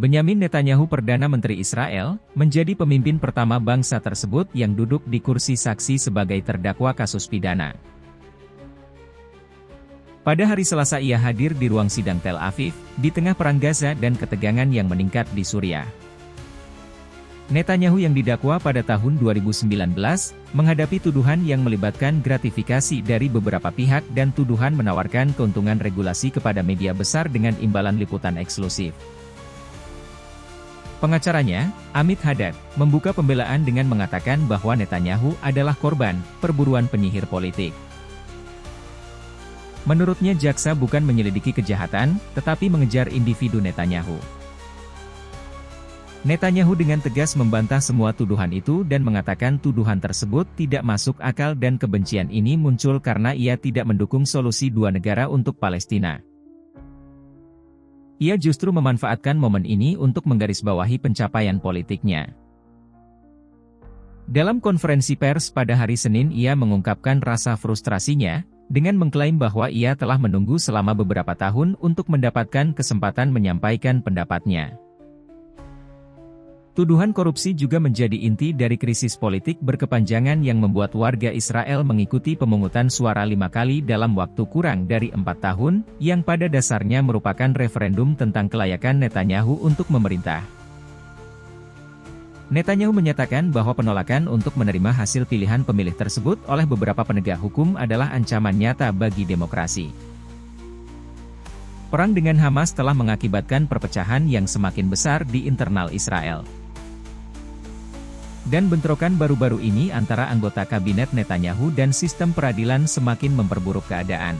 Benyamin Netanyahu Perdana Menteri Israel, menjadi pemimpin pertama bangsa tersebut yang duduk di kursi saksi sebagai terdakwa kasus pidana. Pada hari Selasa ia hadir di ruang sidang Tel Aviv, di tengah perang Gaza dan ketegangan yang meningkat di Suriah. Netanyahu yang didakwa pada tahun 2019, menghadapi tuduhan yang melibatkan gratifikasi dari beberapa pihak dan tuduhan menawarkan keuntungan regulasi kepada media besar dengan imbalan liputan eksklusif. Pengacaranya, Amit Haddad, membuka pembelaan dengan mengatakan bahwa Netanyahu adalah korban perburuan penyihir politik. Menurutnya jaksa bukan menyelidiki kejahatan, tetapi mengejar individu Netanyahu. Netanyahu dengan tegas membantah semua tuduhan itu dan mengatakan tuduhan tersebut tidak masuk akal dan kebencian ini muncul karena ia tidak mendukung solusi dua negara untuk Palestina. Ia justru memanfaatkan momen ini untuk menggarisbawahi pencapaian politiknya. Dalam konferensi pers pada hari Senin ia mengungkapkan rasa frustrasinya, dengan mengklaim bahwa ia telah menunggu selama beberapa tahun untuk mendapatkan kesempatan menyampaikan pendapatnya. Tuduhan korupsi juga menjadi inti dari krisis politik berkepanjangan yang membuat warga Israel mengikuti pemungutan suara 5 kali dalam waktu kurang dari 4 tahun, yang pada dasarnya merupakan referendum tentang kelayakan Netanyahu untuk memerintah. Netanyahu menyatakan bahwa penolakan untuk menerima hasil pilihan pemilih tersebut oleh beberapa penegak hukum adalah ancaman nyata bagi demokrasi. Perang dengan Hamas telah mengakibatkan perpecahan yang semakin besar di internal Israel. Dan bentrokan baru-baru ini antara anggota kabinet Netanyahu dan sistem peradilan semakin memperburuk keadaan.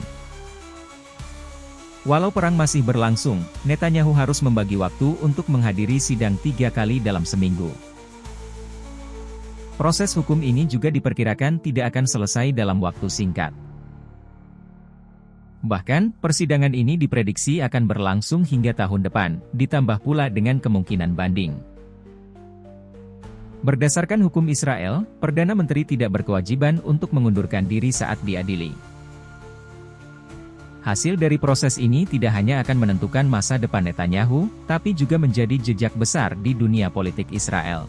Walau perang masih berlangsung, Netanyahu harus membagi waktu untuk menghadiri sidang 3 kali dalam seminggu. Proses hukum ini juga diperkirakan tidak akan selesai dalam waktu singkat. Bahkan, persidangan ini diprediksi akan berlangsung hingga tahun depan, ditambah pula dengan kemungkinan banding. Berdasarkan hukum Israel, Perdana Menteri tidak berkewajiban untuk mengundurkan diri saat diadili. Hasil dari proses ini tidak hanya akan menentukan masa depan Netanyahu, tapi juga menjadi jejak besar di dunia politik Israel.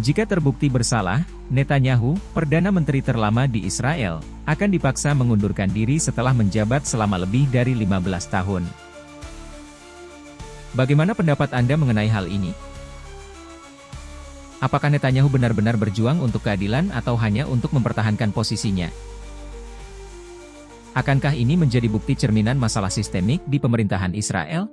Jika terbukti bersalah, Netanyahu, Perdana Menteri terlama di Israel, akan dipaksa mengundurkan diri setelah menjabat selama lebih dari 15 tahun. Bagaimana pendapat Anda mengenai hal ini? Apakah Netanyahu benar-benar berjuang untuk keadilan atau hanya untuk mempertahankan posisinya? Akankah ini menjadi bukti cerminan masalah sistemik di pemerintahan Israel?